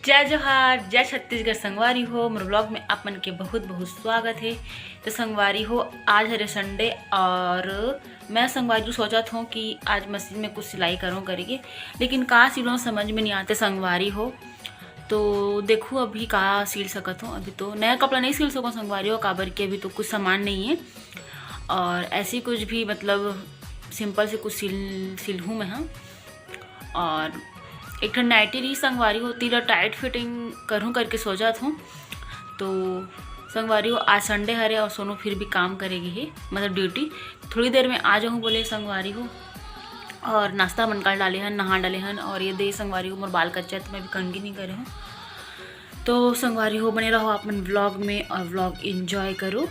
जय जोहार, जय छत्तीसगढ़। संगवारी हो मोर ब्लॉग में आप मन के बहुत बहुत स्वागत है। तो संगवारी हो, आज हरे संडे और मैं संगवारी सोचा था कि आज मशीन में कुछ सिलाई करूँ करेगी, लेकिन का सिलो समझ में नहीं आते संगवारी हो। तो देखो अभी का सिल सकत हूँ। अभी तो नया कपड़ा नहीं सिल सकूँ संगवारी हो, काबर के अभी तो कुछ सामान नहीं है और ऐसी कुछ भी मतलब सिंपल से कुछ सिल हूँ मैं। हाँ, और एक ठन नाइटी रही संगवारी हो, तीला टाइट फिटिंग करूँ करके सोचा था। तो संगवारी हो आज संडे हरे और सोनू फिर भी काम करेगी है, मतलब ड्यूटी। थोड़ी देर में आ जाऊँ बोले संगवारी हो, और नाश्ता बनकर डाले हन, नहा डाले हन। और ये दे संगवारी हो मोर बाल कच्चा है तो मैं भी कंगी नहीं करे हूँ। तो संगवारी हो बने रहो अपन व्लॉग में और व्लॉग इंजॉय करो।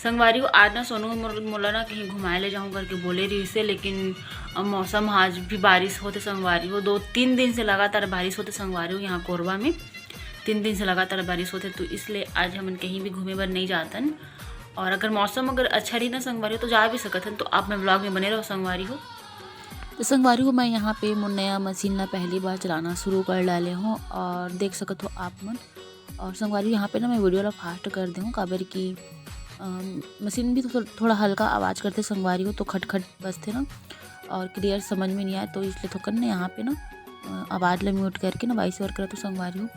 संगवारी हो आज ना सोनू मोला ना कहीं घुमाए ले जाऊँ करके बोले रही से, लेकिन अब मौसम आज भी बारिश होते संगवारी हो। 2-3 दिन से लगातार बारिश होते संगवारी हो। यहाँ कोरबा में 3 दिन से लगातार बारिश होते, तो इसलिए आज हम कहीं भी घूमे बर नहीं जातन। और अगर मौसम अगर अच्छा रही ना संगवारी हो तो जा भी सकतन। तो आप मैं ब्लॉग में बने रहो संगवारी हो। तो संगवारी हो मैं यहाँ पे मोर नया मशीन ला पहली बार चलाना शुरू कर डाले हूँ और देख सकत हो आप मन। और संगवारी यहाँ पे ना मैं वीडियो ला फास्ट कर दूँ, काबर की मशीन भी तो थोड़ा हल्का आवाज़ करते संगवारी हो, तो खटखट बजते ना और क्लियर समझ में नहीं आया। तो इसलिए थोकन ने यहाँ पे ना आवाज़ ला म्यूट करके ना वॉइस ओवर करा तो संगवारी हो।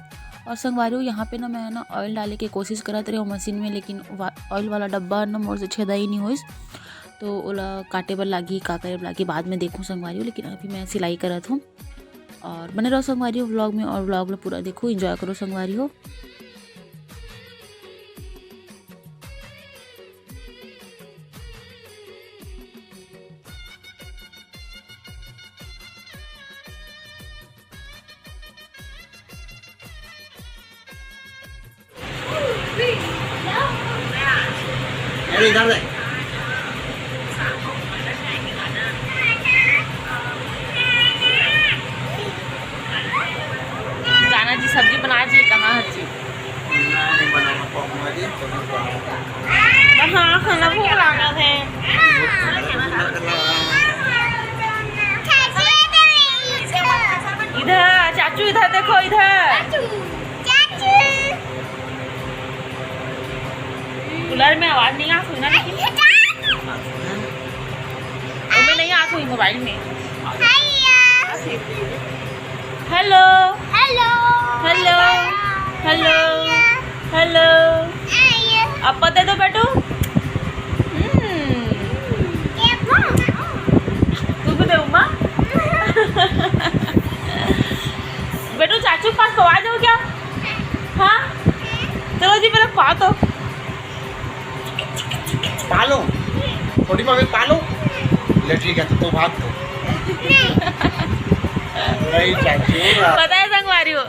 और संगवारी हो यहाँ पे ना मैं ना ऑयल डाले के कोशिश करत रही हूँ मशीन में, लेकिन ऑयल वाला डब्बा ना मोर से छेदा ही नहीं होइस। तो ओला काटे बर लागी, का करे लागी बाद में देखूँ संगवारी हो। लेकिन अभी मैं सिलाई करत हूँ और बने रहो संगवारी हो व्लॉग में, और व्लॉग ला पूरा देखो, इंजॉय करो संगवारी हो। अरे इधर दे। जाना जी सब्जी बना जी, कहाँ हर चीज नहीं बनाना पाऊंगा जी, कभी बनाऊंगा। हाँ, खाना भूख लगा थे। इधर चाचू, इधर देखो, इधर कूलर में आवाज नहीं आ सुई ना, लेकिन में नहीं आ सुई मोबाइल में। Hello hello hello hello hello, अब पता दो बेटू। तू भी दे उमा। बेटू चाचू के पास पवा जाओ क्या? हाँ चलो जी, मेरा पा तो पालो, छोटी मम्मी पालो। ले ठीक है, तो भाग दो। नहीं चाचू, पता है संगवारी हो,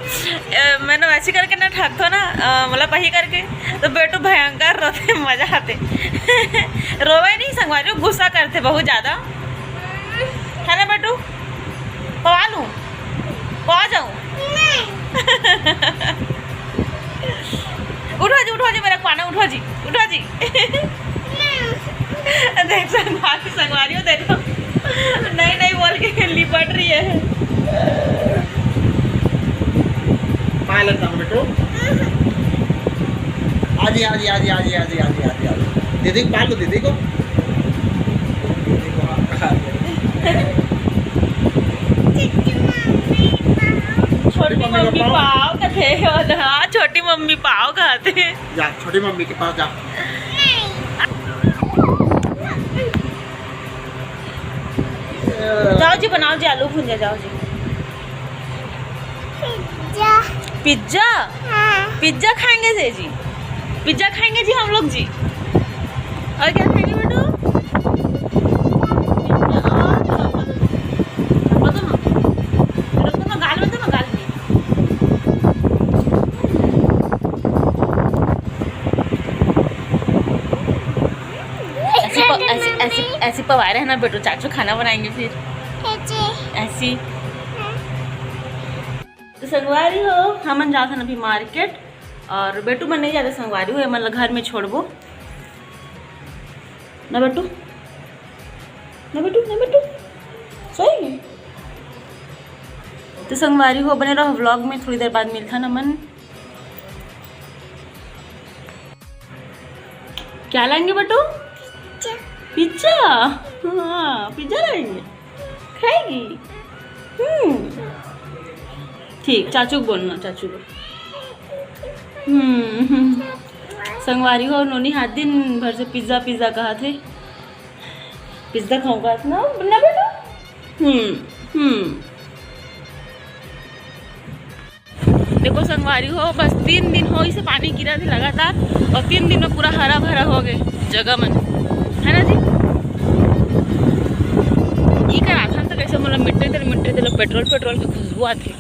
मैंने वैसे करके ना ठग थो ना, मतलब वही करके तो बेटू भयंकर रोते, मजा आते। रोवे नहीं संगवारी हो, गुस्सा करते बहुत ज़्यादा, है ना बेटू? पवा लूँ, पवा जाऊँ? उठो जी मेरा पाना, उठो जी, उठो जी। देख संगवारी हो, देखो नहीं बोल के लिपट रही है। पा लेता हूँ बेटू। आजी आजी आजी आजी आजी आजी आजी आजी, दीदी को पाल लो, दीदी को। छोटी मम्मी पाव कहते, हाँ छोटी मम्मी पाव कहते। जा छोटी मम्मी के पास जा। जाओ जी, बनाओ जी आलू भुंजा, जाओ जी। पिज्जा? पिज्जा खाएंगे से जी, पिज्जा खाएंगे जी हम लोग जी। और क्या खाएंगे बेटू? ऐसी पवा रहे हैं ना बेटू, चाचू खाना बनाएंगे फिर ऐसी। तो संगवारी हो हम जाते हैं अभी मार्केट, और बेटू मन नहीं जाते संगवारी हो, मतलब घर में छोड़बो ना बेटू, ना बेटू, ना बेटू सोएंगे। तो संगवारी हो बने रहो व्लॉग में, थोड़ी देर बाद मिलता ना मन। क्या लाएंगे बटू? पिज्जा। हाँ पिज्जा लाएंगे, खाएगी? ठीक, चाचू को बोलना, चाचू को। संगवारी हो नोनी हाथ दिन भर से पिज्जा पिज्जा कहा थे, पिज्जा खाऊंगा ना ना बेटा। देखो संगवारी हो बस 3 दिन हो इसे पानी गिरा थी लगातार, और 3 दिन में पूरा हरा भरा हो गए जगह मन, है ना जी? ये का राशन तो कैसे मतलब मिट्टी तेल पेट्रोल की खुशबू आती।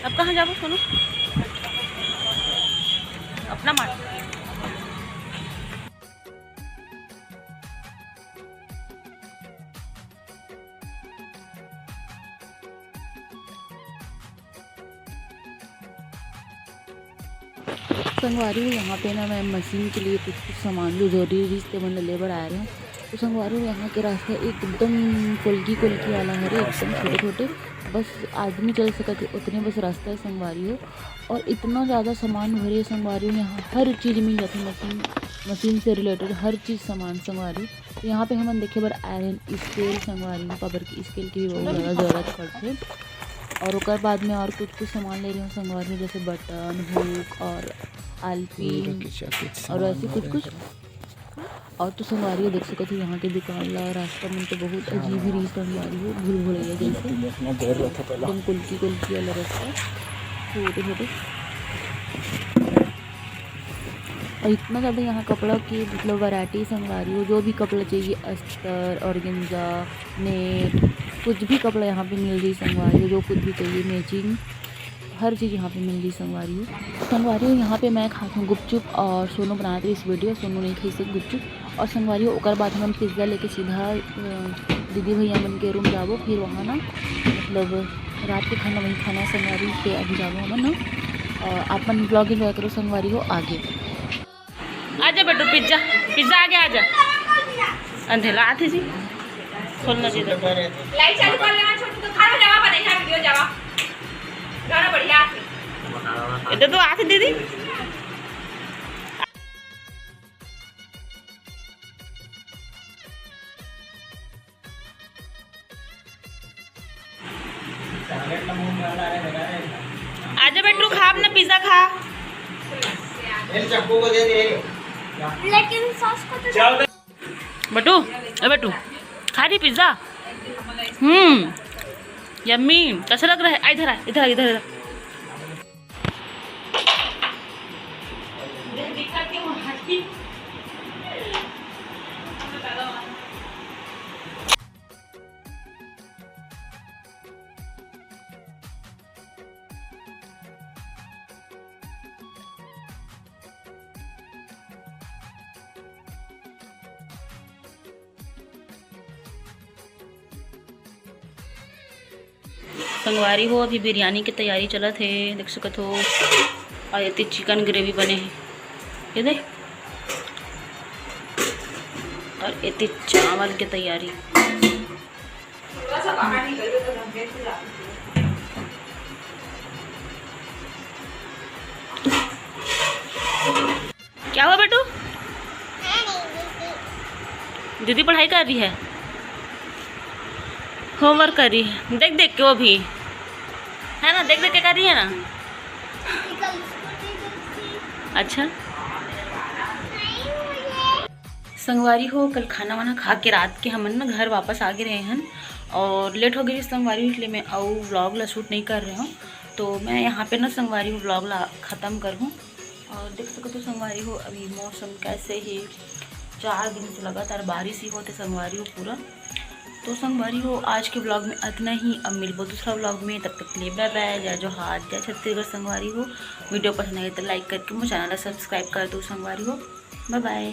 अब कहाँ जाओ सोनू? अपना मार। संगवारी यहाँ पे ना मैं मशीन के लिए कुछ सामान जो जरूरी थे मतलब लेबर आ रहे हैं, तो संगवारी यहाँ के रास्ते एकदम कोल्की वाला है, एकदम छोटे छोटे, बस आदमी चल सकते उतने बस रास्ता है संगवारी हो। और इतना ज़्यादा सामान भरे संगवारी हो, यहाँ हर चीज़ मिल जाती है, मशीन से रिलेटेड हर चीज़ सामान संगवारी। तो यहाँ पे हम देखे बार आयरन स्केल संगवारी पावर की स्केल की भी बहुत ज़्यादा ज़रूरत पड़ती। और उसके बाद में और कुछ सामान ले रही हूँ संगवारी में, जैसे बटन, हुक और आलपीन और ऐसे कुछ। और तो संगवारी देख सकते हो यहाँ के दुकान ला रास्ता में तो बहुत अजीब ही रही संगवारी हो, भूल भुलैया जैसे एकदम कुल्की वाला रास्ता, छोटे छोटे। और इतना ज़्यादा यहाँ कपड़ा की मतलब वैरायटी संगवारी हो, जो भी कपड़ा चाहिए अस्तर, ऑर्गेन्जा, नेट, कुछ भी कपड़ा यहाँ पे मिल रही संगवारी हो, जो कुछ भी चाहिए मैचिंग हर चीज़ यहाँ पे मिल रही संगवारी हो। संगवारी हो यहाँ पे मैं खाती हूँ गुपचुप, और सोनू बनाते इस वीडियो, सोनू नहीं खाई से गुपचुप। और संगवारी हो ओकर बाद हम पिज़्ज़ा लेके सीधा दीदी भैया मन के रूम जाबो, फिर वहाँ ना मतलब रात के खाना वहीं खाना संगवारी के अभी जाबो हम ना, और अपन ब्लॉग एंजॉय करो संगवारी हो आगे। आजा बेटू पिज्जा आगे आजा, अंधेला आते जी खोलना चाहिए लाइट चालू कर लेना छोटू, तो खाना जावा बनेगा वीडियो जावा गाना बढ़िया इधर तो आते दीदी। आजा बेटू खा अपना पिज्जा खा, चक्कू को दे दे। लेकिन सॉस को तो बेटू खा रही पिज्जा? यम्मी कैसा लग रहा है? इधर संगवारी हो अभी बिरयानी की तैयारी चलत है, देख सकत हो। और ये चिकन ग्रेवी बने हैं, ये देख, और ये चावल की तैयारी। क्या हुआ बेटू? दीदी पढ़ाई कर रही है, होमवर्क कर रही है, देख के वो भी है ना, देख के कर रही है ना। अच्छा संगवारी हो कल खाना वाना खा के रात के हम ना घर वापस आ गए रहे हैं, और लेट हो गई संगवारी, इसलिए मैं और व्लॉग ला शूट नहीं कर रही हूँ। तो मैं यहाँ पे ना संगवारी हो व्लॉग ला ख़त्म कर हूँ। और देख सको तो संगवारी हो अभी मौसम कैसे ही 4 दिन से लगातार बारिश ही होते संगवारी हो पूरा। तो संगवारी हो आज के ब्लॉग में इतना ही, अब मिलबो दूसरा ब्लॉग में, तब तक के लिए बाय बाय। जय जोहार, जय छत्तीसगढ़ संगवारी हो। वीडियो पसंद आए तो लाइक करके मुझे चैनल सब्सक्राइब कर दो संगवारी हो। Bye bye.